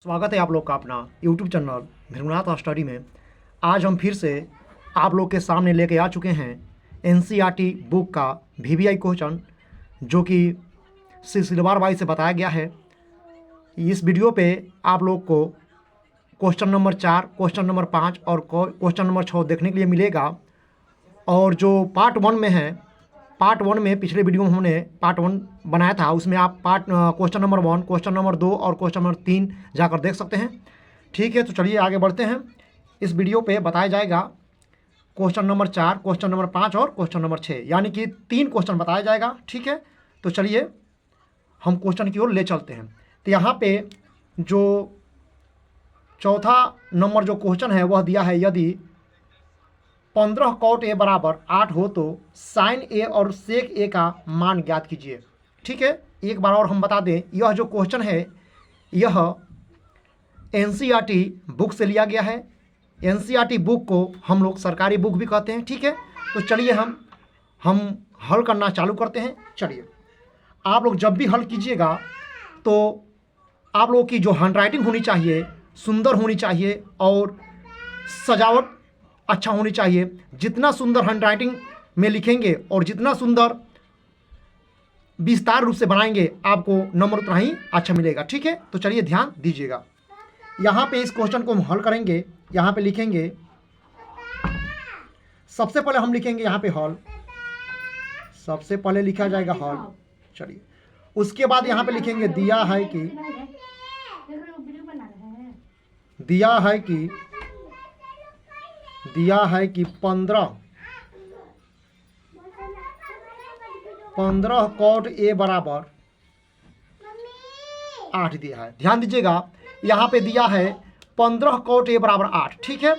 स्वागत है आप लोग का अपना YouTube चैनल भृगुनाथ स्टडी में। आज हम फिर से आप लोग के सामने लेके आ चुके हैं NCERT बुक का VVI क्वेश्चन, जो कि सिलसिलेवार वाइज से बताया गया है। इस वीडियो पे आप लोग को क्वेश्चन नंबर 4, क्वेश्चन नंबर 5 और क्वेश्चन नंबर 6 देखने के लिए मिलेगा। और जो पार्ट 1 में है, पार्ट 1 में पिछले वीडियो में हमने पार्ट 1 बनाया था, उसमें आप क्वेश्चन नंबर 1, क्वेश्चन नंबर 2 और क्वेश्चन नंबर 3 जाकर देख सकते हैं। ठीक है, तो चलिए आगे बढ़ते हैं। इस वीडियो पे बताया जाएगा क्वेश्चन नंबर 4, क्वेश्चन नंबर 5 और क्वेश्चन नंबर 6, यानी कि 3 क्वेश्चन बताया जाएगा। ठीक है, तो चलिए हम क्वेश्चन की ओर ले चलते हैं। तो यहाँ पे जो चौथा नंबर जो क्वेश्चन है वह दिया है, यदि 15 cot A बराबर 8 हो तो साइन A और सेक A का मान ज्ञात कीजिए। ठीक है, एक बार और हम बता दें, यह जो क्वेश्चन है यह NCERT बुक से लिया गया है। NCERT बुक को हम लोग सरकारी बुक भी कहते हैं। ठीक है, तो चलिए हम हल करना चालू करते हैं। चलिए, आप लोग जब भी हल कीजिएगा तो आप लोगों की जो हैंडराइटिंग होनी चाहिए सुंदर होनी चाहिए और सजावट अच्छा होनी चाहिए। जितना सुंदर हैंडराइटिंग में लिखेंगे और जितना सुंदर विस्तार रूप से बनाएंगे, आपको नंबर उतना ही अच्छा मिलेगा। ठीक है, तो चलिए ध्यान दीजिएगा। यहाँ पे इस क्वेश्चन को हम हल करेंगे। यहाँ पे लिखेंगे, सबसे पहले हम लिखेंगे यहाँ पे हल, सबसे पहले लिखा जाएगा हल। चलिए, उसके बाद यहाँ पे लिखेंगे दिया है कि 15 cot A बराबर 8 दिया है। ध्यान दीजिएगा, यहाँ पे दिया है 15 cot A बराबर 8। ठीक है,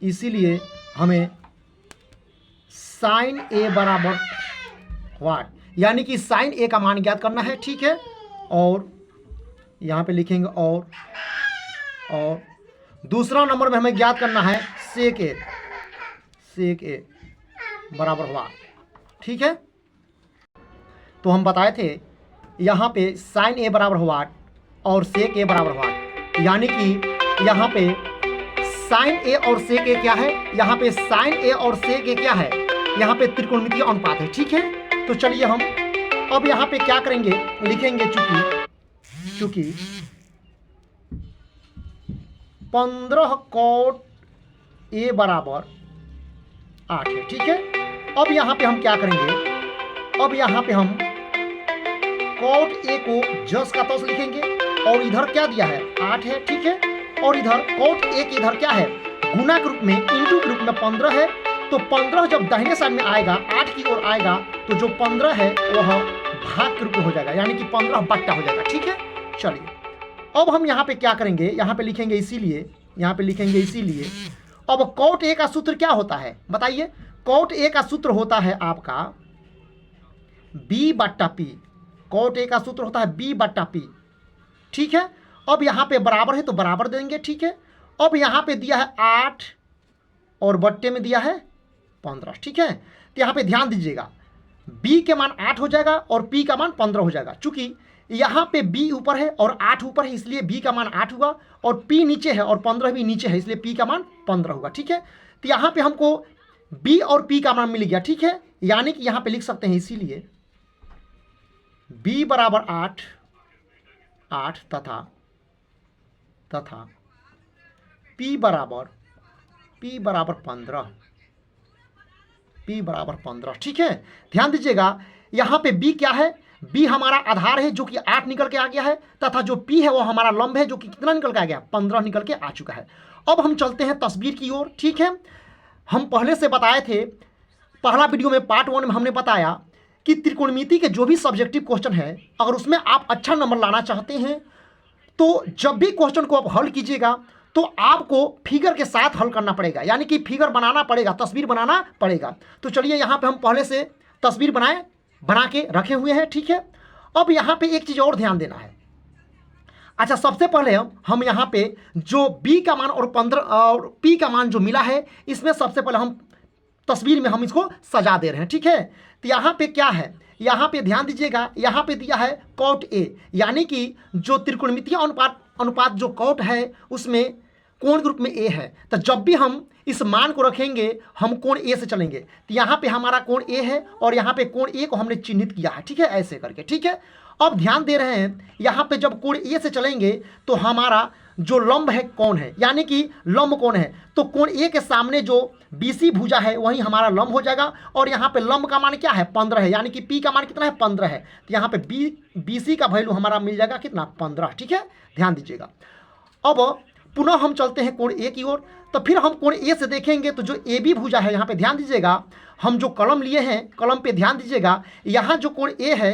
इसीलिए हमें साइन A बराबर वाट, यानी कि साइन A का मान ज्ञात करना है। ठीक है, और यहाँ पे लिखेंगे और दूसरा नंबर में हमें ज्ञात करना है सेक A बराबर वाट। ठीक है, तो हम बताए थे यहाँ पे साइन A बराबर वाट और सेक A बराबर वाट, यानी कि यहाँ पे साइन A और सेक A क्या है, यहाँ पे साइन A और सेक A क्या है, यहाँ पे त्रिकोणमितीय अनुपात है। ठीक है, तो चलिए हम अब यहाँ पे क्या करेंगे, लिखेंगे चूंकि 15 cot A बराबर 8 है। ठीक है, अब यहाँ पे हम क्या करेंगे, अब यहाँ पे हम cot A को जस का तस लिखेंगे और इधर क्या दिया है 8 है। ठीक है, और इधर cot A के इधर क्या है, गुना के रूप में, इंटू के रूप में 15 है। तो 15 जब दाहिने साइड में आएगा, 8 की ओर आएगा, तो जो 15 है वह भाग के रूप में हो जाएगा, यानी कि 15 बट्टा हो जाएगा। ठीक है, चलिए अब हम यहाँ पे क्या करेंगे, यहाँ पे लिखेंगे इसीलिए, यहाँ पे लिखेंगे इसीलिए। अब cot A का सूत्र क्या होता है बताइए, cot A का सूत्र होता है आपका B बट्टा P। cot A का सूत्र होता है B बट्टा P। ठीक है, अब यहाँ पे बराबर है तो बराबर देंगे। ठीक है, अब यहाँ पे दिया है 8 और बट्टे में दिया है 15। ठीक है, तो यहाँ पे ध्यान दीजिएगा, B के मान 8 हो जाएगा और P का मान 15 हो जाएगा। चूंकि यहाँ पे B ऊपर है और 8 ऊपर है, इसलिए B का मान 8 होगा, और P नीचे है और 15 भी नीचे है, इसलिए P का मान 15 होगा। ठीक है, तो यहाँ पे हमको B और P का मान मिल गया। ठीक है, यानी कि यहाँ पे लिख सकते हैं इसीलिए B बराबर 8 तथा P बराबर 15। ठीक है, ध्यान दीजिएगा, यहाँ पे B क्या है, B हमारा आधार है जो कि 8 निकल के आ गया है, तथा जो P है वो हमारा लंब है जो कि कितना निकल के आ गया, 15 निकल के आ चुका है। अब हम चलते हैं तस्वीर की ओर। ठीक है, हम पहले से बताए थे, पहला वीडियो में पार्ट 1 में हमने बताया कि त्रिकोणमिति के जो भी सब्जेक्टिव क्वेश्चन है, अगर उसमें आप अच्छा नंबर लाना चाहते हैं तो जब भी क्वेश्चन को आप हल कीजिएगा तो आपको फिगर के साथ हल करना पड़ेगा, यानी कि फिगर बनाना पड़ेगा, तस्वीर बनाना पड़ेगा। तो चलिए यहाँ पे हम पहले से तस्वीर बना के रखे हुए हैं। ठीक है, अब यहाँ पे एक चीज़ और ध्यान देना है। अच्छा, सबसे पहले हम यहाँ पे जो B का मान और 15 और P का मान जो मिला है, इसमें सबसे पहले हम तस्वीर में हम इसको सजा दे रहे हैं। ठीक है, तो यहाँ पे क्या है, यहाँ पे ध्यान दीजिएगा, यहाँ पे दिया है कॉट ए, यानी कि जो त्रिकोणमितीय अनुपात जो कॉट है उसमें कोण ग्रुप में ए है। तो जब भी हम इस मान को रखेंगे हम कोण ए से चलेंगे। तो यहाँ पे हमारा कोण ए है और यहाँ पे कोण ए को हमने चिन्हित किया है, ठीक है, ऐसे करके, ठीक है। अब ध्यान दे रहे हैं, यहाँ पे जब कोण ए से चलेंगे तो हमारा जो लंब है कौन है, यानी कि लंब कौन है, तो कोण ए के सामने जो बीसी भुजा है वही हमारा लंब हो जाएगा। और यहाँ पे लंब का मान क्या है 15 है, यानी कि पी का मान कितना है 15 है। तो यहाँ पे बीसी का वैल्यू हमारा मिल जाएगा कितना 15, ठीक है, ध्यान दीजिएगा। अब पुनः हम चलते हैं कोण ए की ओर। तो फिर हम कोण ए से देखेंगे तो जो ए बी भुजा है, यहाँ पे ध्यान दीजिएगा, हम जो कलम लिए हैं कलम पे ध्यान दीजिएगा, यहाँ जो कोण ए है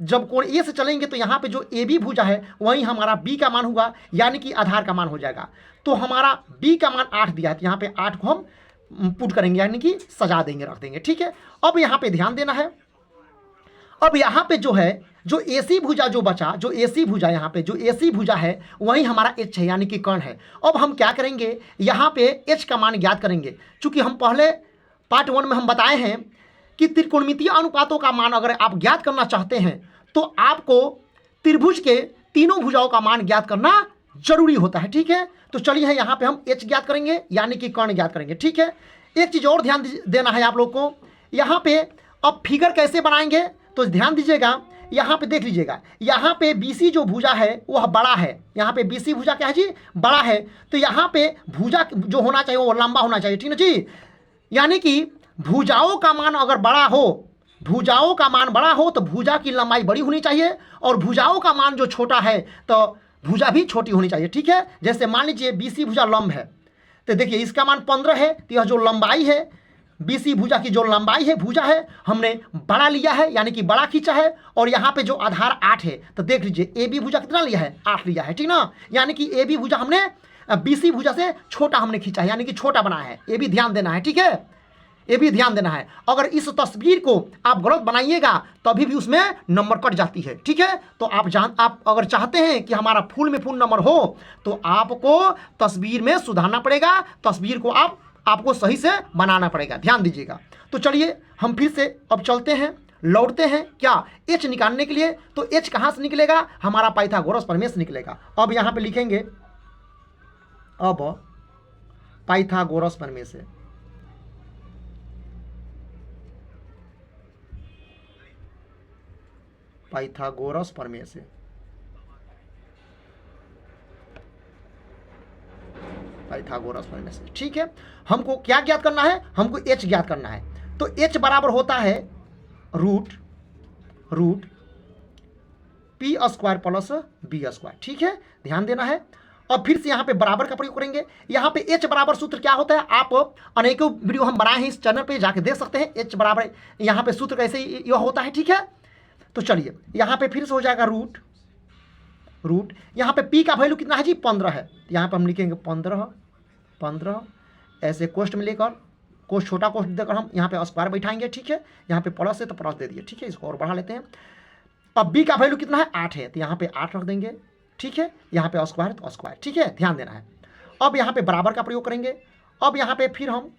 जब कोण ए से चलेंगे तो यहाँ पे जो ए बी भुजा है वही हमारा बी का मान होगा, यानी कि आधार का मान हो जाएगा। तो हमारा बी का मान 8 दिया है, तो यहाँ पे 8 को हम पुट करेंगे, यानी कि सजा देंगे, रख देंगे, ठीक है। अब यहाँ पे ध्यान देना है, अब यहाँ पे जो है जो एसी भुजा जो बचा, जो एसी भुजा यहाँ पे जो एसी भुजा है वही हमारा एच है, यानी कि कर्ण है। अब हम क्या करेंगे, यहाँ पे एच का मान ज्ञात करेंगे। चूंकि हम पहले पार्ट 1 में हम बताए हैं कि त्रिकोणमितीय अनुपातों का मान अगर आप ज्ञात करना चाहते हैं तो आपको त्रिभुज के तीनों भुजाओं का मान ज्ञात करना जरूरी होता है, ठीक है। तो चलिए यहाँ पे हम एच ज्ञात करेंगे, यानी कि कर्ण ज्ञात करेंगे, ठीक है। एक चीज़ और ध्यान देना है आप लोग को, यहाँ पे अब फिगर कैसे बनाएंगे तो ध्यान दीजिएगा, यहाँ पे देख लीजिएगा, यहाँ पे बीसी जो भुजा है वह बड़ा है, यहाँ पे बीसी भुजा क्या है जी बड़ा है। तो यहाँ पे भुजा जो होना चाहिए वो लंबा होना चाहिए, ठीक है जी। यानी कि भुजाओं का मान अगर बड़ा हो, भुजाओं का मान बड़ा हो तो भुजा की लंबाई बड़ी होनी चाहिए, और भुजाओं का मान जो छोटा है तो भुजा भी छोटी होनी चाहिए, ठीक है। जैसे मान लीजिए बीसी भुजा लंब है, तो देखिए इसका मान 15 है, तो यह जो लंबाई है बीसी भुजा की जो लंबाई है भुजा है हमने बड़ा लिया है, यानी कि बड़ा खींचा है। और यहाँ पे जो आधार 8 है, तो देख लीजिए ए बी भुजा कितना लिया है 8 लिया है, ठीक ना। यानी कि ए बी भुजा हमने बीसी भुजा से छोटा हमने खींचा है, यानी कि छोटा बनाया है। ये भी ध्यान देना है, ठीक है, ये भी ध्यान देना है। अगर इस तस्वीर को आप गलत बनाइएगा तभी भी उसमें नंबर कट जाती है, ठीक है। तो आप अगर चाहते हैं कि हमारा फुल में फुल नंबर हो तो आपको तस्वीर में सुधारना पड़ेगा, तस्वीर को आपको सही से बनाना पड़ेगा, ध्यान दीजिएगा। तो चलिए हम फिर से अब चलते हैं, लौटते हैं क्या एच निकालने के लिए। तो एच कहाँ से निकलेगा, हमारा पाइथागोरस प्रमेय से निकलेगा। अब यहाँ पे लिखेंगे, अब पाइथागोरस प्रमेय से, पाइथागोरस प्रमेय से, पाइथागोरस प्रमेय से, ठीक है। हमको क्या ज्ञात करना है, हमको एच ज्ञात करना है। तो एच बराबर होता है root P square plus B square, ठीक है, ध्यान देना है। अब फिर से यहाँ पे बराबर का प्रयोग करेंगे। यहाँ पे एच बराबर सूत्र क्या होता है, आप अनेकों वीडियो हम बनाए हैं इस चैनल पे, जाके देख सकते हैं। एच बराबर यहाँ पे सूत्र कैसे यह होता है, ठीक है। तो चलिए यहाँ पे फिर से हो जाएगा रूट यहाँ पे पी का वैल्यू कितना है जी 15 है, यहाँ पे हम लिखेंगे 15 ऐसे कोष्ट में लेकर, कोष्ट छोटा कोष्ट देकर हम यहाँ पे स्क्वायर बैठाएंगे, ठीक है। यहाँ पे प्लस है तो प्लस दे दिए, ठीक है, इसको और बढ़ा लेते हैं। अब बी का वैल्यू कितना है 8 है, तो यहाँ पे 8 रख देंगे, ठीक है। यहाँ पे स्क्वायर तो स्क्वायर, ठीक है, ध्यान देना है। अब यहाँ पे बराबर का प्रयोग करेंगे। अब यहाँ पे फिर हम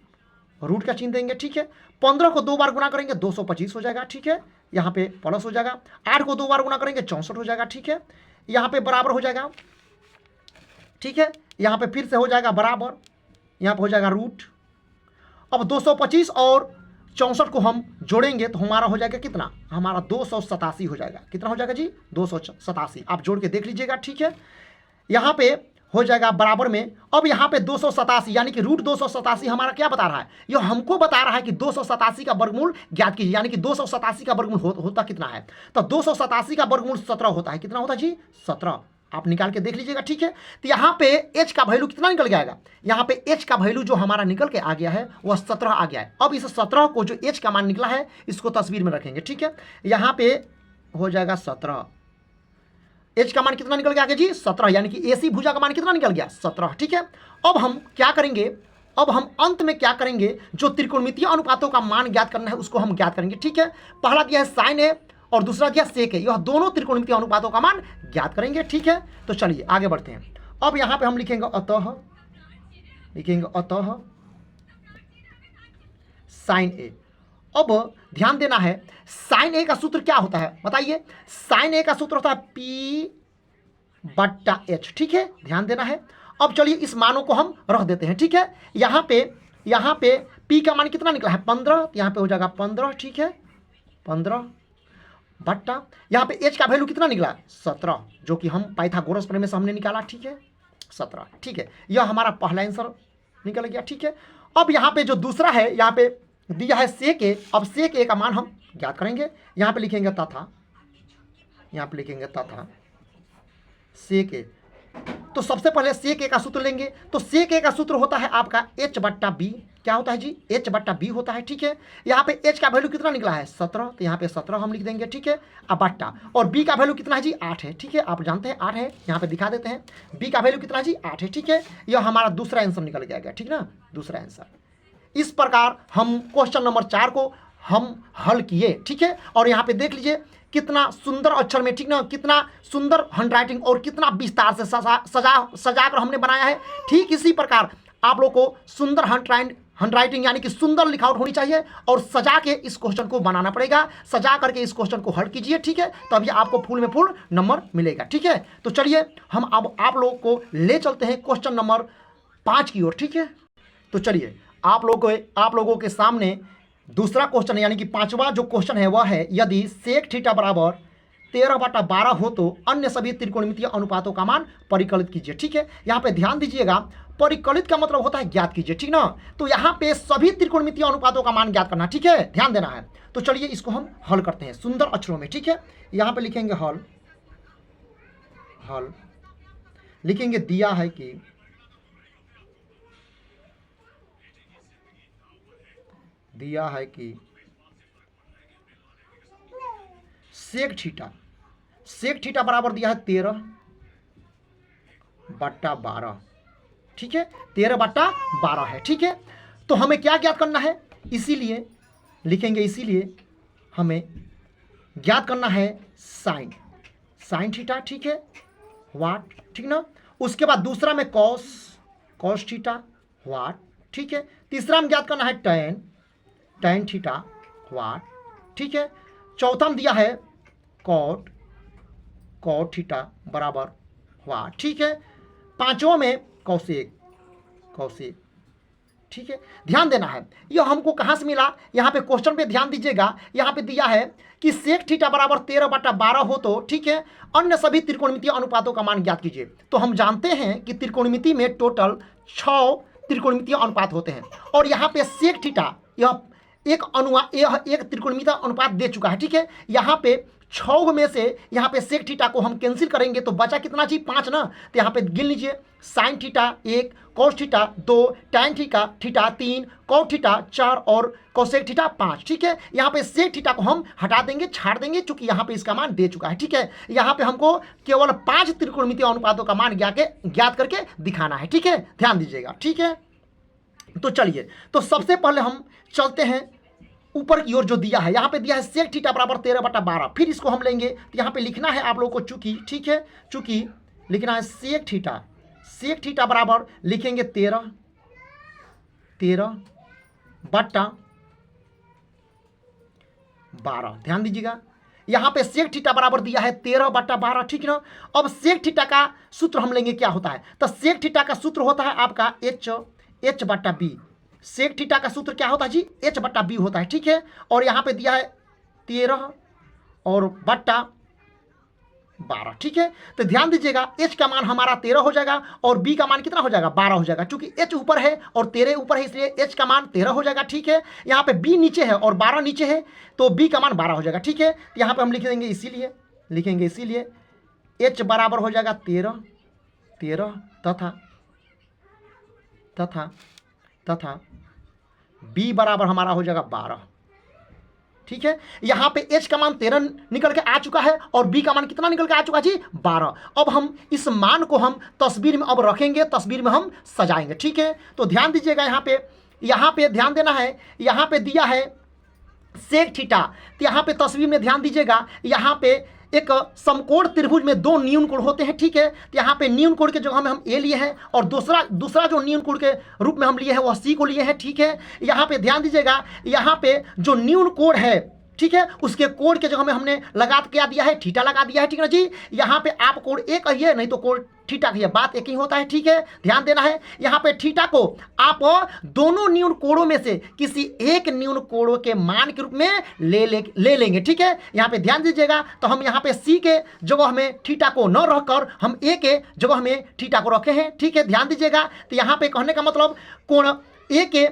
रूट का चिन्ह देंगे, ठीक है। 15 को 2 बार गुना करेंगे 225 हो जाएगा, ठीक है, यहाँ पे प्लस हो जाएगा। 8 को 2 बार गुना करेंगे 64 हो जाएगा, ठीक है, यहाँ पे बराबर हो जाएगा, ठीक है। यहाँ पे फिर से हो जाएगा बराबर, यहाँ पे हो जाएगा रूट। अब 225 और 64 को हम जोड़ेंगे तो हमारा हो जाएगा कितना, हमारा 287 हो जाएगा। कितना हो जाएगा जी 287, आप जोड़ के देख लीजिएगा, ठीक है। यहाँ पे हो जाएगा बराबर में। अब यहाँ पे 287 यानी कि रूट 287 हमारा क्या बता रहा है, यह हमको बता रहा है कि 287 का वर्गमूल ज्ञात कीजिए, यानी कि 287 का वर्गमूल होता कितना है। तो 287 का वर्गमूल 17 होता है। कितना होता है जी 17, आप निकाल के देख लीजिएगा, ठीक है। तो यहाँ पे एच का वैल्यू कितना निकल जाएगा, यहाँ पे एच का वैल्यू जो हमारा निकल के आ गया है वह 17 आ गया है। अब इस 17 को जो एच का मान निकला है इसको तस्वीर में रखेंगे, ठीक है। यहाँ पे हो जाएगा 17, एच का मान कितना निकल गया आगे जी 17, यानी कि एसी भुजा का मान कितना निकल गया 17, ठीक है। अब हम क्या करेंगे, अब हम अंत में क्या करेंगे, जो त्रिकोणमितीय अनुपातों का मान ज्ञात करना है उसको हम ज्ञात करेंगे, ठीक है। पहला दिया है साइन ए और दूसरा दिया सेक है, यह दोनों त्रिकोणमितीय अनुपातों का मान ज्ञात करेंगे, ठीक है। तो चलिए आगे बढ़ते हैं। अब यहाँ पे हम लिखेंगे अतः साइन ए। अब ध्यान देना है, साइन ए का सूत्र क्या होता है बताइए? साइन ए का सूत्र होता है P बट्टा H, ठीक है, ध्यान देना है। अब चलिए इस मानों को हम रख देते हैं, ठीक है। यहाँ पे P का मान कितना निकला है 15, यहाँ पे हो जाएगा 15, ठीक है, 15 बट्टा यहाँ पे H का वैल्यू कितना निकला 17, जो कि हम पाइथागोरस प्रमेय से हमने निकाला, ठीक है, 17, ठीक है। यह हमारा पहला आंसर निकल गया, ठीक है। अब यहाँ पे जो दूसरा है, यहाँ पे दिया है सेक ए। अब सेक ए का मान हम ज्ञात करेंगे। यहाँ पे लिखेंगे तथा, यहाँ पे लिखेंगे तथा सेक ए। तो सबसे पहले सेक ए का सूत्र लेंगे। तो सेक ए का सूत्र होता है आपका H बट्टा बी। क्या होता है जी? H बट्टा बी होता है, ठीक है। यहाँ पे H का वैल्यू कितना निकला है 17, तो यहाँ पे 17 हम लिख देंगे, ठीक है। अब बट्टा, और B का वैल्यू कितना है जी 8 है, ठीक है, आप जानते हैं 8 है, यहाँ पे दिखा देते हैं। B का वैल्यू कितना है जी 8 है, ठीक है। यह हमारा दूसरा आंसर निकल गया, ठीक ना, दूसरा आंसर। इस प्रकार हम क्वेश्चन नंबर 4 को हम हल किए, ठीक है। और यहाँ पे देख लीजिए कितना सुंदर अक्षर में, ठीक ना, कितना सुंदर हैंडराइटिंग और कितना विस्तार से सजा कर हमने बनाया है। ठीक इसी प्रकार आप लोग को सुंदर हैंडराइटिंग यानी कि सुंदर लिखावट होनी चाहिए और सजा के इस क्वेश्चन को बनाना पड़ेगा। सजा करके इस क्वेश्चन को हल कीजिए, ठीक है, तभी आपको फुल में फुल नंबर मिलेगा, ठीक है। तो चलिए हम अब आप लोग को ले चलते हैं क्वेश्चन नंबर 5 की ओर, ठीक है। तो चलिए आप लोगों के सामने दूसरा क्वेश्चन यानी कि 5वां जो क्वेश्चन है वह है, यदि सेक थीटा बराबर 13/12 हो तो अन्य सभी त्रिकोणमितीय अनुपातों का मान परिकलित कीजिए, ठीक है। यहाँ पे ध्यान दीजिएगा, परिकलित का मतलब होता है ज्ञात कीजिए, ठीक ना। तो यहाँ पे सभी त्रिकोणमितीय अनुपातों का मान ज्ञात करना, ठीक है, ध्यान देना है। तो चलिए इसको हम हल करते हैं सुंदर अक्षरों में, ठीक है। यहाँ पे लिखेंगे हल लिखेंगे, दिया है कि सेक थीटा बराबर दिया है 13/12, ठीक है, 13/12 है, ठीक है। तो हमें क्या ज्ञात करना है? इसीलिए हमें ज्ञात करना है साइन थीटा, ठीक है, वाट, ठीक ना। उसके बाद दूसरा में कॉस थीटा वाट, ठीक है। तीसरा में ज्ञात करना है टैन थीटा वाट, ठीक है। चौथा में दिया है कॉट थीटा बराबर वाट, ठीक है। पांचों में कौशिक, ठीक है। ध्यान देना है यह हमको कहाँ से मिला। यहाँ पे क्वेश्चन पे ध्यान दीजिएगा, यहाँ पे दिया है कि सेक थीटा बराबर 13/12 हो तो, ठीक है, अन्य सभी त्रिकोणमितीय अनुपातों का मान ज्ञात कीजिए। तो हम जानते हैं कि त्रिकोणमिति में टोटल 6 त्रिकोणमितीय अनुपात होते हैं और यहाँ पे सेक थीटा यह एक त्रिकोणमितीय अनुपात दे चुका है, ठीक है। यहाँ पे 6 में से यहाँ पे सेक थीटा को हम कैंसिल करेंगे तो बचा कितना जी 5 ना। तो यहाँ पे गिन लीजिए, sine theta 1, cos theta 2, tan theta 3, cot theta 4 और कोसेक थीटा 5, ठीक है। यहाँ पे सेक थीटा को हम हटा देंगे, छाड़ देंगे, चूंकि यहाँ पे इसका मान दे चुका है, ठीक है। यहाँ पे हमको केवल 5 त्रिकोणमितीय अनुपातों का मान ज्ञात करके दिखाना है, ठीक है, ध्यान दीजिएगा, ठीक है। तो चलिए, तो सबसे पहले हम चलते हैं ऊपर की ओर। जो दिया है यहाँ पे दिया है सेक थीटा बराबर 13/12, फिर इसको हम लेंगे तो यहाँ पे लिखना है आप लोगों को चूंकि, ठीक है, चूंकि लिखना है सेक थीटा बराबर लिखेंगे 13/12। ध्यान दीजिएगा, यहाँ पे सेक थीटा बराबर दिया है 13/12, ठीक ना। अब सेक थीटा का सूत्र हम लेंगे, क्या होता है? तो सेक थीटा का सूत्र होता है आपका H बट्टा बी। सेक थीटा का सूत्र क्या होता है जी? H बट्टा बी होता है, ठीक है। और यहाँ पे दिया है 13 और बट्टा 12, ठीक है। तो ध्यान दीजिएगा, H का मान हमारा 13 हो जाएगा और B का मान कितना हो जाएगा 12 हो जाएगा। चूंकि H ऊपर है और 13 ऊपर है इसलिए H का मान 13 हो जाएगा, ठीक है। यहाँ पे B नीचे है और 12 नीचे है तो B का मान 12 हो जाएगा, ठीक है। यहाँ पे हम लिख देंगे, इसीलिए H बराबर हो जाएगा 13 तथा B बराबर हमारा हो जाएगा 12, ठीक है। यहां पे H का मान 13 निकल के आ चुका है और B का मान कितना निकल के आ चुका जी 12। अब हम इस मान को हम तस्वीर में अब रखेंगे, तस्वीर में हम सजाएंगे, ठीक है। तो ध्यान दीजिएगा, यहाँ पे ध्यान देना है, यहाँ पे दिया है सेक थीटा, तो यहाँ पे तस्वीर में ध्यान दीजिएगा, यहाँ पे एक समकोण त्रिभुज में दो न्यून कोण होते हैं, ठीक है। तो यहाँ पे न्यून कोण के जगह में हम ए लिए हैं और दूसरा जो न्यून कोण के रूप में हम लिए हैं वह सी को लिए हैं, ठीक है। यहाँ पे ध्यान दीजिएगा, यहाँ पे जो न्यून कोण है, ठीक है, उसके कोण के जगह में हमने लगा क्या दिया है, थीटा लगा दिया है, ठीक है ना जी। यहाँ पे आप कोण ए कहिए नहीं तो कोण थीटा कहिए, बात एक ही होता है, ठीक है, ध्यान देना है। यहाँ पे थीटा को आप दोनों न्यून कोणों में से किसी एक न्यून कोण के मान के रूप में ले लेंगे, ठीक है। यहाँ पे ध्यान दीजिएगा, तो हम यहाँ पे सी के जगह में थीटा को न रखकर हम ए के जगह में थीटा को रखे हैं, ठीक है, ध्यान दीजिएगा। तो यहाँ पे कहने का मतलब कोण ए के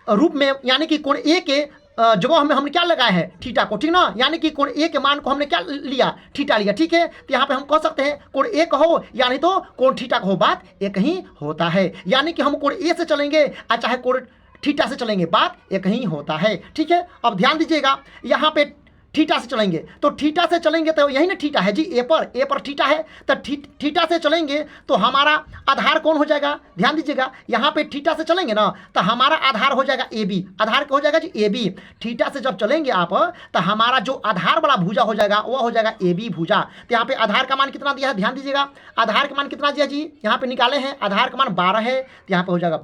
रूप में, यानी कि कोण ए के जगह में हमने क्या लगाया है, थीटा को, ठीक ना। यानी कि कोण ए के मान को हमने क्या लिया, थीटा लिया, ठीक है। तो यहाँ पे हम कह सकते हैं कोण ए कहो या नहीं तो कोण थीटा कहो, बात एक ही होता है। यानी कि हम कोण ए से चलेंगे और चाहे कोण थीटा से चलेंगे, बात एक ही होता है, ठीक है। अब ध्यान दीजिएगा, यहाँ पे थीटा से चलेंगे, तो थीटा से चलेंगे तो यही ना थीटा है जी, ए पर थीटा है, तो थीटा से चलेंगे तो हमारा आधार कौन हो जाएगा, ध्यान दीजिएगा, यहाँ पे थीटा से चलेंगे ना तो हमारा आधार हो जाएगा ए बी, आधार क्या हो जाएगा जी, ए बी। थीटा से जब चलेंगे आप तो हमारा जो आधार वाला भुजा हो जाएगा वह हो जाएगा ए बी भुजा। तो यहाँ पे आधार का मान कितना दिया है, ध्यान दीजिएगा, आधार का मान कितना दिया जी, यहाँ पे निकाले हैं, आधार का मान 12 है, तो यहाँ पे हो जाएगा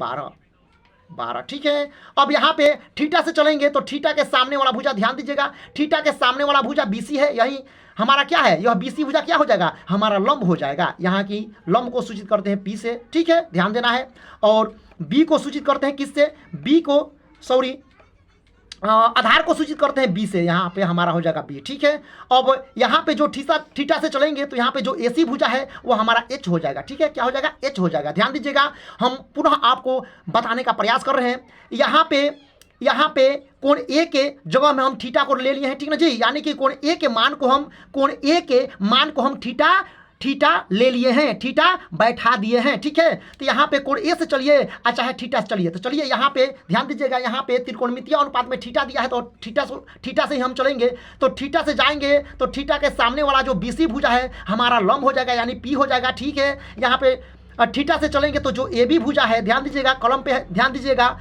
12, ठीक है। अब यहाँ पे थीटा से चलेंगे तो थीटा के सामने वाला भुजा, ध्यान दीजिएगा, थीटा के सामने वाला भुजा बीसी है, यही हमारा क्या है, यह बीसी भुजा क्या हो जाएगा, हमारा लंब हो जाएगा। यहाँ की लंब को सूचित करते हैं पी से, ठीक है, ध्यान देना है। और बी को सूचित करते हैं किससे, बी को सॉरी आधार को सूचित करते हैं बी से, यहाँ पे हमारा हो जाएगा बी, ठीक है। अब यहाँ पे जो थीटा से चलेंगे तो यहाँ पे जो एसी भुजा है वो हमारा एच हो जाएगा, ठीक है, क्या हो जाएगा, एच हो जाएगा। ध्यान दीजिएगा, हम पुनः आपको बताने का प्रयास कर रहे हैं। यहाँ पे कोण ए के जगह में हम थीटा को ले लिए हैं, ठीक ना जी, यानी कि कोण ए के मान को हम थीटा ले लिए हैं, थीटा बैठा दिए हैं, ठीक है। तो यहाँ पे कोण ए से चलिए चाहे थीटा से चलिए, तो चलिए यहाँ पे ध्यान दीजिएगा, यहाँ पे त्रिकोणमितीय अनुपात में थीटा दिया है तो थीटा से ही हम चलेंगे। तो थीटा से जाएंगे तो थीटा के सामने वाला जो बीसी भुजा है हमारा लंब हो जाएगा, यानी पी हो जाएगा, ठीक है। यहाँ पे थीटा से चलेंगे तो जो ए बी भुजा है, ध्यान दीजिएगा, कलम पे ध्यान दीजिएगा,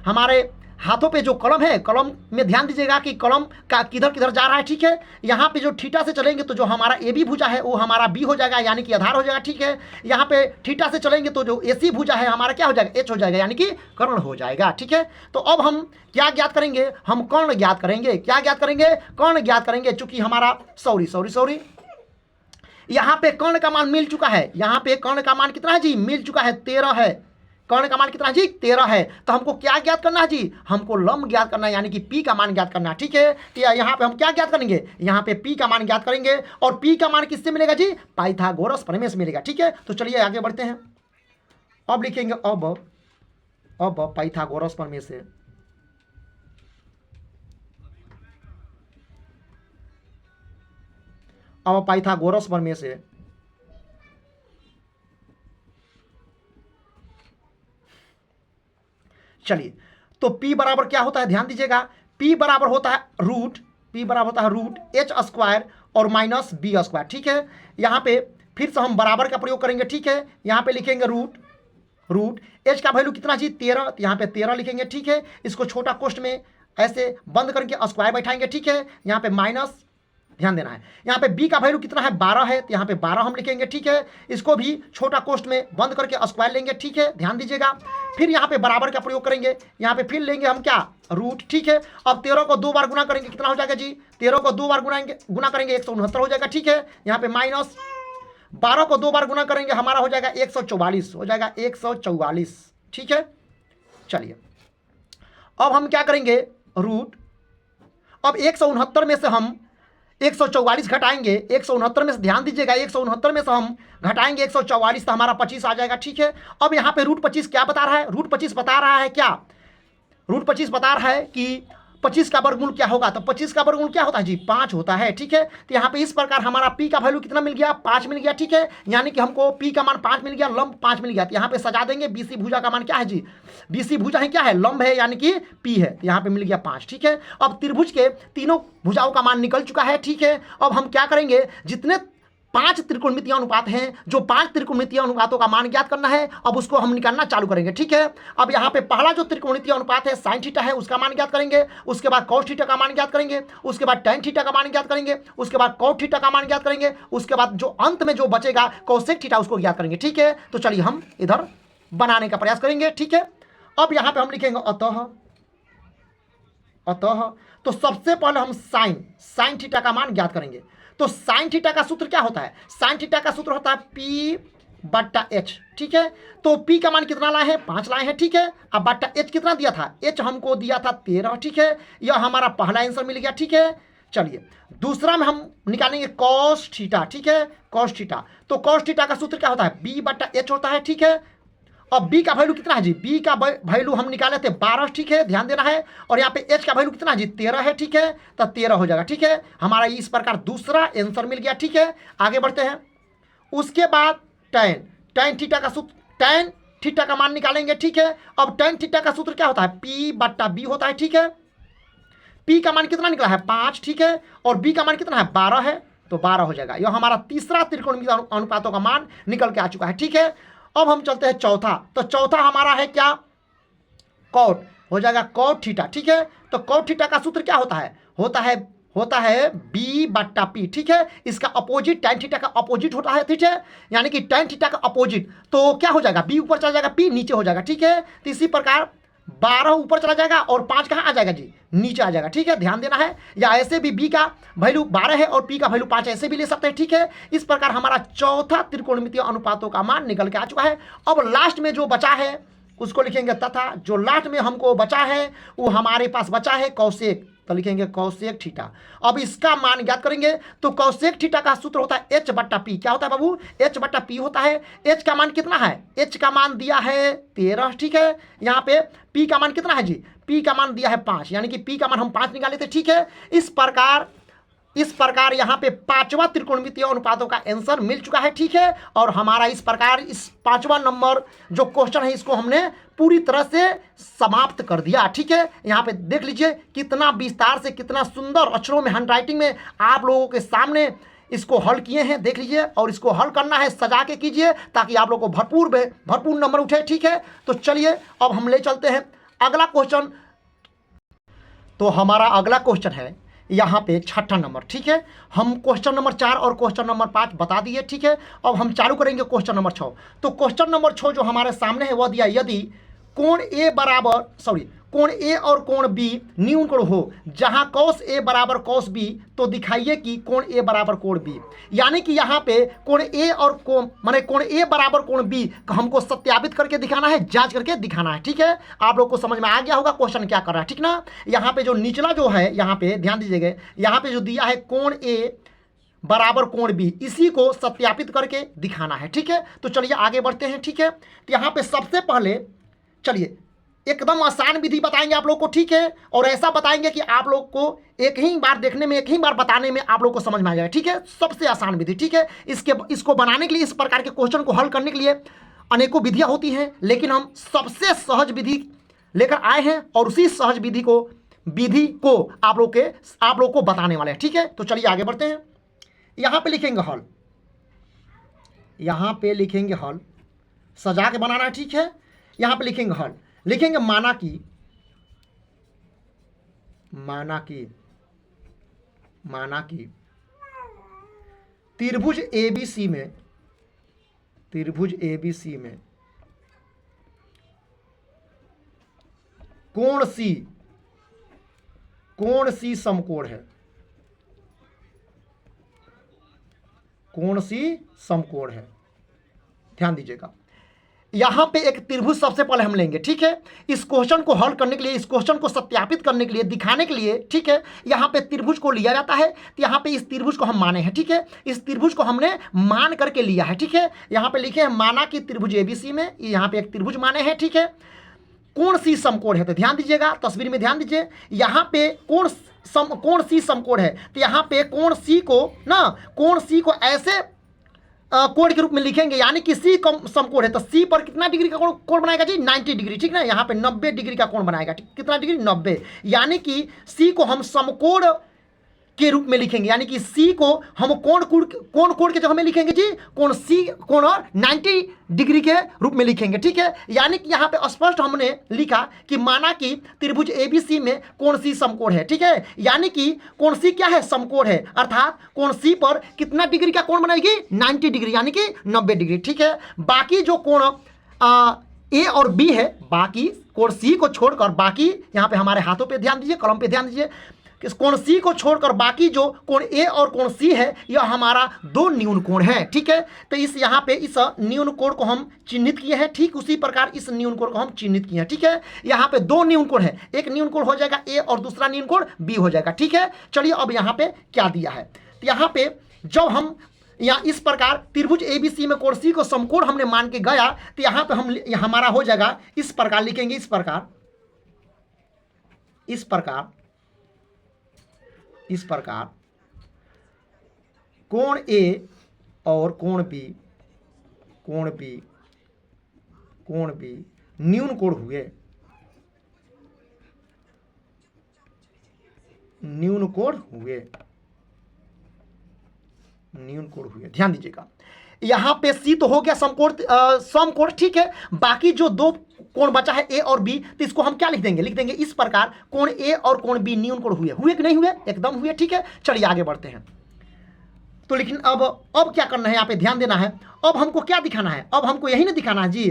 हमारे हाथों पे जो कलम है, कलम में ध्यान दीजिएगा कि कलम का किधर किधर जा रहा है, ठीक है। यहाँ पे जो थीटा से चलेंगे तो जो हमारा ए बी भुजा है वो हमारा बी हो जाएगा, यानी कि आधार हो जाएगा, ठीक है। यहाँ पे थीटा से चलेंगे तो जो ए सी भुजा है हमारा क्या हो जाएगा, एच हो जाएगा, यानी कि कर्ण हो जाएगा, ठीक है। तो अब हम क्या ज्ञात करेंगे, हम कर्ण ज्ञात करेंगे, क्या ज्ञात करेंगे, कर्ण ज्ञात करेंगे। चूंकि हमारा सॉरी यहाँ पे कर्ण का मान मिल चुका है, यहाँ पे कर्ण का मान कितना है जी, मिल चुका है, 13 है, कर्ण का मान कितना है जी, 13 है। तो हमको क्या ज्ञात करना है जी, हमको लंब ज्ञात करना है, यानी कि पी का मान ज्ञात करना है, ठीक है। तो यहाँ पे हम क्या ज्ञात करेंगे, यहाँ पे पी का मान ज्ञात करेंगे, और पी का मान किससे मिलेगा जी, पाइथागोरस प्रमेय से मिलेगा, ठीक है। तो चलिए आगे बढ़ते हैं, अब लिखेंगे अब पाइथागोरस प्रमेय से, अब पाइथागोरस प्रमेय से चलिए, तो P बराबर क्या होता है, ध्यान दीजिएगा, P बराबर होता है रूट एच स्क्वायर और माइनस बी स्क्वायर, ठीक है। यहाँ पे फिर से हम बराबर का प्रयोग करेंगे, ठीक है। यहाँ पे लिखेंगे रूट एच का वैल्यू कितना जी, 13, तो यहाँ पे 13 लिखेंगे, ठीक है। इसको छोटा कोष्ठ में ऐसे बंद करके स्क्वायर बैठाएंगे, ठीक है। यहाँ पे माइनस, ध्यान देना है, यहाँ पे b का वैल्यू कितना है, 12 है, तो यहाँ पे 12 हम लिखेंगे, ठीक है। इसको भी छोटा कोष्ठ में बंद करके स्क्वायर लेंगे, ठीक है, ध्यान दीजिएगा। फिर यहाँ पे बराबर का प्रयोग करेंगे, यहाँ पे फिर लेंगे हम क्या, रूट, ठीक है। अब 13 को 2 बार गुना करेंगे, कितना हो जाएगा जी, 13 को 2 बार गुना करेंगे 169 हो जाएगा, ठीक है। यहाँ पे माइनस 12 को 2 बार गुना करेंगे हमारा हो जाएगा 144, हो जाएगा 144, ठीक है। चलिए अब हम क्या करेंगे, रूट, अब 169 में से हम 144 घटाएंगे, 169 में से ध्यान दीजिएगा, 169 में से हम घटाएंगे 144 तो हमारा 25 आ जाएगा, ठीक है। अब यहाँ पे रूट 25 क्या बता रहा है, रूट 25 बता रहा है क्या, रूट 25 बता रहा है कि 25 का वर्गमूल क्या होगा, तो 25 का वर्गमूल क्या होता है जी, 5 होता है, ठीक है। तो यहाँ पे इस प्रकार हमारा p का वैल्यू कितना मिल गया, 5 मिल गया, ठीक है। यानी कि हमको p का मान 5 मिल गया, लंब 5 मिल गया। तो यहाँ पे सजा देंगे, बीसी भुजा का मान क्या है जी, बीसी भुजा है क्या है, लंब है, यानी कि p है, तो यहाँ पे मिल गया 5, ठीक है। अब त्रिभुज के तीनों भुजाओं का मान निकल चुका है, ठीक है। अब हम क्या करेंगे, जितने 5 त्रिकोणमितीय अनुपात हैं, जो 5 त्रिकोणमितीय अनुपातों का मान ज्ञात करना है। अब उसको हम निकालना चालू करेंगे, ठीक है। अब यहाँ पे पहला जो त्रिकोणमितीय अनुपात है साइन थीटा है, उसका मान ज्ञात करेंगे। उसके बाद कॉस थीटा का मान ज्ञात करेंगे। उसके बाद tan थीटा का मान ज्ञात करेंगे। उसके बाद कॉट थीटा का मान ज्ञात करेंगे। उसके बाद जो अंत में जो बचेगा कोसेक थीटा, उसको ज्ञात करेंगे, ठीक है। तो चलिए हम इधर बनाने का प्रयास करेंगे, ठीक है। अब यहाँ पे हम लिखेंगे अतः तो सबसे पहले हम साइन थीटा का मान ज्ञात करेंगे। तो साइन थीटा का सूत्र क्या होता है? साइन थीटा का सूत्र होता है P/H, ठीक है। तो P का मान कितना लाए हैं? 5 लाए हैं, ठीक है। अब बट्टा H कितना दिया था? H हमको दिया था 13, ठीक है। यह हमारा पहला आंसर मिल गया, ठीक है। चलिए दूसरा में हम निकालेंगे कॉस थीटा, ठीक है, कॉस थीटा। तो कॉस थीटा का सूत्र क्या होता है? B/H होता है, ठीक है। अब b का वैल्यू कितना है जी? b का वैल्यू हम निकाले थे 12, ठीक है, ध्यान देना है। और यहाँ पे h का वैल्यू कितना है जी? 13 है, ठीक है। तो 13 हो जाएगा, ठीक है। हमारा इस प्रकार दूसरा आंसर मिल गया, ठीक है। आगे बढ़ते हैं। उसके बाद tan थीटा का सूत्र, tan थीटा का मान निकालेंगे, ठीक है। अब tan थीटा का सूत्र क्या होता है? P/B होता है, ठीक है। p का मान कितना निकला है? 5, ठीक है। और b का मान कितना है? 12 है, तो 12 हो जाएगा। यह हमारा तीसरा त्रिकोणमितीय अनुपातों का मान निकल के आ चुका है, ठीक है। अब हम चलते हैं चौथा। तो चौथा हमारा है क्या? कॉट हो जाएगा, कॉट थीटा, ठीक है। तो कॉट थीटा का सूत्र क्या होता है? होता है B/P, ठीक है। इसका अपोजिट tan थीटा का अपोजिट होता है, ठीक है। यानी कि tan थीटा का अपोजिट तो क्या हो जाएगा? B ऊपर चला जाएगा, P नीचे हो जाएगा, ठीक है। तो इसी प्रकार 12 ऊपर चला जाएगा और 5 कहाँ आ जाएगा जी? नीचे आ जाएगा, ठीक है, ध्यान देना है। या ऐसे भी b का वैल्यू 12 है और p का वैल्यू 5 ऐसे भी ले सकते हैं, ठीक है। इस प्रकार हमारा चौथा त्रिकोणमितीय अनुपातों का मान निकल के आ चुका है। अब लास्ट में जो बचा है उसको लिखेंगे तथा। जो लास्ट में हमको बचा है वो हमारे पास बचा है कौसेक, तो लिखेंगे कौसेक थीटा। अब इसका मान ज्ञात करेंगे। तो कौसेक थीटा का सूत्र होता है H/P। क्या होता है बाबू? H/P होता है। H का मान कितना है? H का मान दिया है 13, ठीक है। यहाँ पे P का मान कितना है जी? P का मान दिया है 5, यानी कि P का मान हम 5 निकाले थे, ठीक है। इस प्रकार यहाँ पे 5वां त्रिकोणमितीय अनुपातों का आंसर मिल चुका है, ठीक है। और हमारा इस प्रकार इस 5वां नंबर जो क्वेश्चन है इसको हमने पूरी तरह से समाप्त कर दिया, ठीक है। यहाँ पे देख लीजिए कितना विस्तार से, कितना सुंदर अक्षरों में, हैंडराइटिंग में आप लोगों के सामने इसको हल किए हैं, देख लीजिए। और इसको हल करना है सजा के कीजिए ताकि आप लोगों को भरपूर नंबर उठे, ठीक है। तो चलिए अब हम ले चलते हैं अगला क्वेश्चन। तो हमारा अगला क्वेश्चन है यहाँ पे 6ठा नंबर, ठीक है। हम क्वेश्चन नंबर 4 और क्वेश्चन नंबर 5 बता दिए, ठीक है। अब हम चालू करेंगे क्वेश्चन नंबर 6। तो क्वेश्चन नंबर 6 जो हमारे सामने है वह दिया, यदि कोण ए और कोण बी न्यून कोण हो जहां cos A बराबर cos B, तो दिखाइए कि कोण A बराबर कोण B। यानी कि यहाँ पे कोण A और कोण A बराबर कोण B हमको सत्यापित करके दिखाना है, जांच करके दिखाना है, ठीक है। आप लोग को समझ में आ गया होगा क्वेश्चन क्या कर रहा है, ठीक ना। यहाँ पे जो निचला जो है, यहाँ पे ध्यान दीजिएगा, यहाँ पे जो दिया है कोण A बराबर कोण B, इसी को सत्यापित करके दिखाना है, ठीक है। तो चलिए आगे बढ़ते हैं, ठीक है। तो यहाँ पे सबसे पहले चलिए एकदम आसान विधि बताएंगे आप लोग को, ठीक है। और ऐसा बताएंगे कि आप लोग को एक ही बार देखने में, एक ही बार बताने में आप लोग को समझ में आ जाएगा, ठीक है। सबसे आसान विधि, ठीक है। इसको बनाने के लिए, इस प्रकार के क्वेश्चन को हल करने के लिए अनेकों विधियां होती हैं, लेकिन हम सबसे सहज विधि लेकर आए हैं और उसी सहज विधि को आप लोग को बताने वाले हैं, ठीक है। तो चलिए आगे बढ़ते हैं। यहाँ पे लिखेंगे हल, सजा के बनाना है, ठीक है। यहाँ पे लिखेंगे हल, लिखेंगे माना कि त्रिभुज ABC में कोण C समकोण है, कोण C समकोण है। ध्यान दीजिएगा, यहाँ पे एक त्रिभुज सबसे पहले हम लेंगे, ठीक है। इस क्वेश्चन को हल करने के लिए, इस क्वेश्चन को सत्यापित करने के लिए, दिखाने के लिए, ठीक है, यहाँ पे त्रिभुज को लिया जाता है। तो यहाँ पे इस त्रिभुज को हम माने हैं, ठीक है। इस त्रिभुज को हमने मान करके लिया है, ठीक है। यहाँ पे लिखे हैं माना कि त्रिभुज ABC में यहाँ पे एक त्रिभुज माने हैं, ठीक है। कोण C समकोण है, तो ध्यान दीजिएगा, तस्वीर में ध्यान दीजिए। यहाँ पे कोण C समकोण है, तो यहाँ पे कोण C को ऐसे कोण के रूप में लिखेंगे, यानी कि C समकोण है, तो C पर कितना डिग्री का कोण बनाएगा जी? 90 डिग्री, ठीक ना। यहाँ पे 90 डिग्री का कोण बनाएगा, कितना डिग्री? 90। यानी कि C को हम समकोण के रूप में लिखेंगे, यानी कि सी को हम कोण के जगह में लिखेंगे जी, कोण सी कोण 90 डिग्री के रूप में लिखेंगे, ठीक है। यानी कि यहाँ पे स्पष्ट हमने लिखा कि माना कि त्रिभुज एबीसी में कोण सी समकोण है, ठीक है। यानी कि कोण सी क्या है, समकोण है, अर्थात कोण सी पर कितना डिग्री का कोण बनाएगी, 90 डिग्री, यानी कि 90 डिग्री, ठीक है। बाकी जो कोण ए और बी है, बाकी कोण सी को छोड़कर बाकी, यहाँ पे हमारे हाथों पे ध्यान दीजिए, कलम पे ध्यान दीजिए, इस कोण सी को छोड़कर बाकी जो कोण ए और कोण सी है यह हमारा दो न्यून कोण है, ठीक है। तो इस यहाँ पे इस न्यून कोण को हम चिन्हित किए हैं, ठीक उसी प्रकार इस न्यून कोण को हम चिन्हित किए हैं, ठीक है। यहाँ पे दो न्यून कोण है, एक न्यून कोण हो जाएगा ए और दूसरा न्यून कोण बी हो जाएगा, ठीक है। चलिए अब यहाँ पे क्या दिया है, तो यहाँ पे जब हम यहाँ इस प्रकार त्रिभुज एबीसी में कोण सी को समकोण हमने मान के गया, तो यहाँ पे हम हमारा हो जाएगा इस प्रकार लिखेंगे, इस प्रकार कोण ए और कोण बी न्यून कोण हुए, ध्यान दीजिएगा। यहां पे सी तो हो गया समकोण, ठीक है। बाकी जो दो कोण बचा है ए और बी, तो इसको हम क्या लिख देंगे इस प्रकार कोण ए और कोण बी न्यून कोण हुए कि नहीं हुए, एकदम हुए, ठीक है। चलिए आगे बढ़ते हैं। तो लेकिन अब क्या करना है, यहाँ पे ध्यान देना है। अब हमको क्या दिखाना है, अब हमको यही ना दिखाना है जी,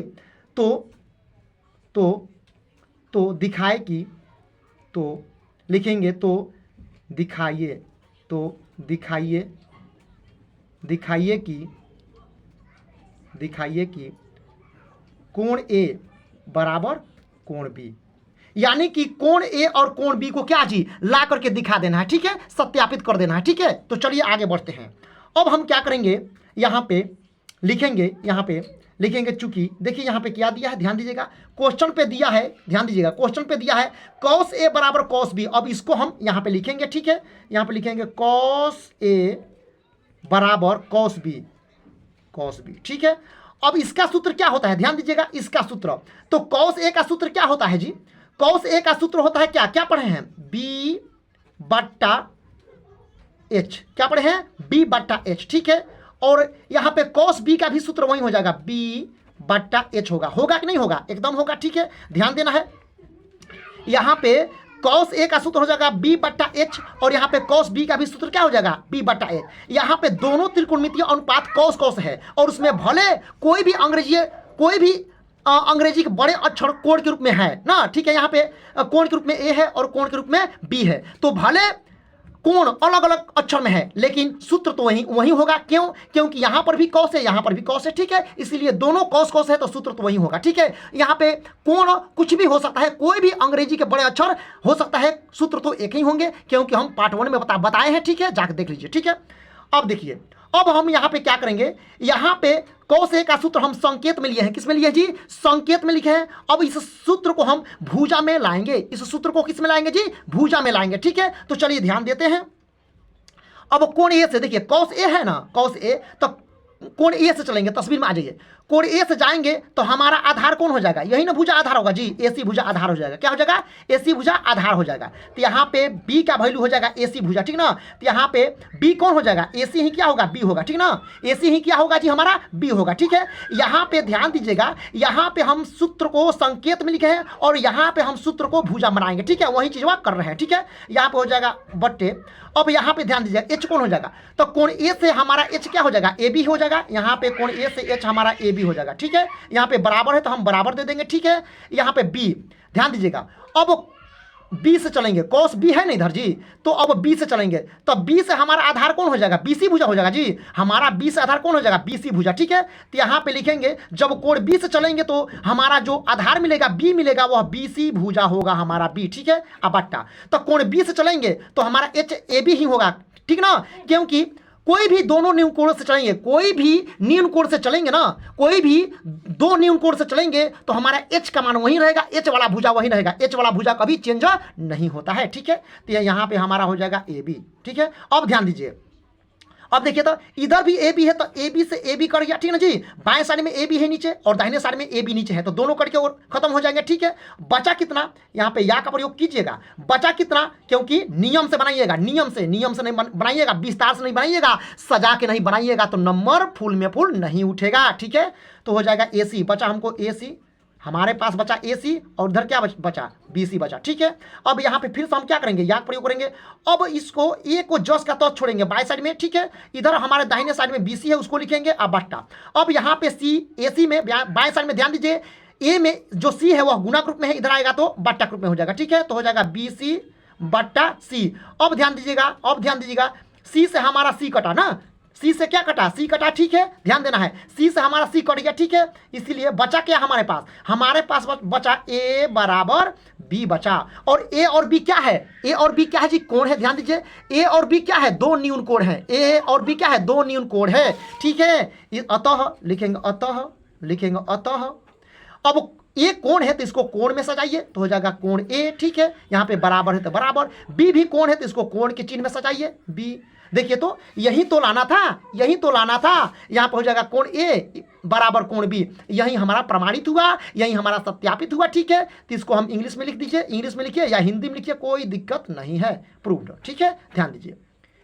तो दिखाए कि, तो लिखेंगे तो दिखाइए कि कोण ए बराबर कोण बी, यानी कि कोण ए और कोण बी को क्या जी ला करके दिखा देना है, ठीक है, सत्यापित कर देना है, ठीक है। तो चलिए आगे बढ़ते हैं। अब हम क्या करेंगे, यहाँ पे लिखेंगे चूंकि देखिए यहाँ पे क्या दिया है, ध्यान दीजिएगा, क्वेश्चन पे दिया है, ध्यान दीजिएगा, क्वेश्चन पे दिया है cos ए बराबर cos बी। अब इसको हम यहाँ पे लिखेंगे, ठीक है, यहाँ पे लिखेंगे cos ए बराबर cos बी, ठीक है। अब इसका सूत्र क्या होता है, ध्यान दीजिएगा, इसका सूत्र, तो cos ए का सूत्र क्या होता है जी, cos ए का सूत्र होता है क्या पढ़े हैं, b बट्टा h, क्या पढ़े हैं, b बट्टा h, ठीक है। और यहाँ पे cos b का भी सूत्र वही हो जाएगा, b बट्टा h होगा कि नहीं होगा, एकदम होगा, ठीक है, ध्यान देना है। यहाँ पे cos a का सूत्र हो जाएगा b बट्टा h, और यहाँ पे cos b का भी सूत्र क्या हो जाएगा, b बट्टा h। यहाँ पे दोनों त्रिकोणमितीय अनुपात cos है, और उसमें भले कोई भी अंग्रेजी के बड़े अक्षर कोण के रूप में है ना, ठीक है। यहाँ पे कोण के रूप में a है और कोण के रूप में b है, तो भले कोण अलग अलग अक्षर में है लेकिन सूत्र तो वही होगा, क्योंकि यहाँ पर भी cos है, यहाँ पर भी cos है, ठीक है। इसीलिए दोनों cos है, तो सूत्र तो वही होगा, ठीक है। यहाँ पे कोण कुछ भी हो सकता है, कोई भी अंग्रेजी के बड़े अक्षर हो सकता है, सूत्र तो एक ही होंगे, क्योंकि हम पार्ट 1 में बताए हैं, ठीक है, जाकर देख लीजिए, ठीक है। अब देखिए, अब हम यहाँ पे क्या करेंगे, यहाँ पे cos ए का सूत्र हम संकेत में लिए हैं, किस में लिए जी, संकेत में लिखे हैं। अब इस सूत्र को हम भुजा में लाएंगे, इस सूत्र को किस में लाएंगे जी, भुजा में लाएंगे, ठीक है। तो चलिए ध्यान देते हैं। अब कोण ए से देखिए, cos ए है ना, cos ए, तो कोण ए से चलेंगे, तस्वीर में आ जाइए, कोण ए से जाएंगे तो हमारा आधार कौन हो जाएगा, यही ना भुजा आधार होगा जी, AC भुजा आधार हो जाएगा, क्या हो जाएगा, AC भुजा आधार हो जाएगा। तो यहाँ पे B का वैल्यू हो जाएगा AC भुजा, ठीक ना। तो यहाँ पे B कौन हो जाएगा, AC ही क्या होगा, B होगा, ठीक ना, AC ही क्या होगा जी, हमारा B होगा, ठीक है। यहाँ पे ध्यान दीजिएगा, यहाँ पे हम सूत्र को संकेत में लिखे हैं और यहाँ पे हम सूत्र को भुजा बनाएंगे, ठीक है, वही चीज वह कर रहे हैं, ठीक है। यहाँ पे हो जाएगा बट्टे। अब यहाँ पे ध्यान दीजिएगा, H कौन हो जाएगा, तो कोण A से हमारा H क्या हो जाएगा, AB हो जाएगा। यहाँ पे कोण A से H हमारा AB हो जाएगा, ठीक है। यहाँ पे बराबर है तो हम बराबर दे देंगे, ठीक है। यहाँ पे B, ध्यान दीजिएगा, अब B से चलेंगे, cos B है ना इधर जी, तो अब B से चलेंगे, तो B से हमारा आधार कौन हो जाएगा, BC भुजा हो जाएगा जी, हमारा B से आधार कौन हो जाएगा, BC भुजा, ठीक है। तो यहाँ पे लिखेंगे, जब कोण B से चलेंगे तो हमारा जो आधार मिलेगा B मिलेगा, वह BC भुजा होगा हमारा B, ठीक है। अब बट्टा, तो कोण B से चलेंगे तो हमारा HAB ही होगा, ठीक ना, क्योंकि कोई भी दोनों न्यून कोण से चलेंगे, कोई भी न्यून कोण से चलेंगे ना, कोई भी दो न्यून कोण से चलेंगे तो हमारा H का मान वही रहेगा, H वाला भुजा वही रहेगा, H वाला भुजा कभी चेंज नहीं होता है, ठीक है। तो यहाँ पे हमारा हो जाएगा AB, ठीक है। अब ध्यान दीजिए, अब देखिए तो इधर भी ए बी है तो ए बी से ए बी कट गया, ठीक है ना जी। बाएं साइड में ए बी है नीचे और दाहिने साइड में ए बी नीचे है, तो दोनों कट के और खत्म हो जाएंगे, ठीक है। बचा कितना, यहाँ पे या का प्रयोग कीजिएगा। बचा कितना, क्योंकि नियम से बनाइएगा, नियम से नहीं बनाइएगा, विस्तार से नहीं बनाइएगा, सजा के नहीं बनाइएगा, तो नंबर फुल में फुल नहीं उठेगा, ठीक है। तो हो जाएगा ए सी, बचा हमको ए सी, हमारे पास बचा ए सी और उधर क्या बचा, बी सी बचा, ठीक है। अब यहाँ पे फिर से हम क्या करेंगे, या प्रयोग करेंगे। अब इसको ए को जस का तस छोड़ेंगे बाएं साइड में, ठीक है। इधर हमारे दाहिने साइड में बी सी है, उसको लिखेंगे अब बट्टा। अब यहाँ पे सी, ए सी में बाएं साइड में ध्यान दीजिए, ए में जो सी है वह गुणक रूप में है, इधर आएगा तो बट्टा रूप में हो जाएगा, ठीक है। तो हो जाएगा बी सी बट्टा सी। अब ध्यान दीजिएगा, सी से हमारा सी कटा ना, सी से क्या कटा, सी कटा, ठीक है। ध्यान देना है, सी से हमारा सी कट गया, ठीक है। इसीलिए बचा क्या हमारे पास बचा ए बराबर बी बचा। और ए और बी क्या है, ए और बी क्या है जी, कोण है। ध्यान दीजिए, ए और बी क्या है, दो न्यून कोण है। ए और बी क्या है, दो न्यून कोण है, ठीक है। अतः लिखेंगे अतः। अब ए कोण है तो इसको कोण में सजाइए, तो हो जाएगा कोण ए, ठीक है। यहाँ पे बराबर है तो बराबर, बी भी कोण है तो इसको कोण के चिन्ह में सजाइए, बी। देखिए तो यही तो लाना था, यहाँ पर हो जाएगा कोण ए बराबर कोण बी। यही हमारा प्रमाणित हुआ, यही हमारा सत्यापित हुआ, ठीक है। तो इसको हम इंग्लिश में लिख दीजिए, इंग्लिश में लिखिए या हिंदी में लिखिए, कोई दिक्कत नहीं है, प्रूव्ड, ठीक है। ध्यान दीजिए,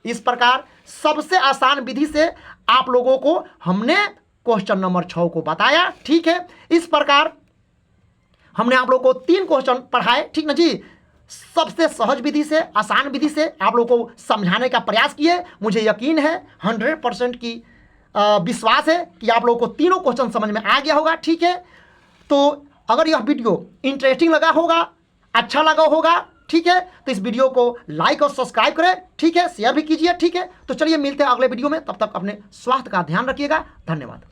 इस प्रकार सबसे आसान विधि से आप लोगों को हमने क्वेश्चन नंबर 6 को बताया, ठीक है। इस प्रकार हमने आप लोगों को 3 क्वेश्चन पढ़ाए, ठीक ना जी। सबसे सहज विधि से, आसान विधि से आप लोगों को समझाने का प्रयास किए। मुझे यकीन है, 100% की विश्वास है कि आप लोगों को तीनों क्वेश्चन समझ में आ गया होगा, ठीक है। तो अगर यह वीडियो इंटरेस्टिंग लगा होगा, अच्छा लगा होगा, ठीक है, तो इस वीडियो को लाइक और सब्सक्राइब करें, ठीक है, शेयर भी कीजिए, ठीक है। तो चलिए मिलते हैं अगले वीडियो में, तब तक अपने स्वास्थ्य का ध्यान रखिएगा। धन्यवाद।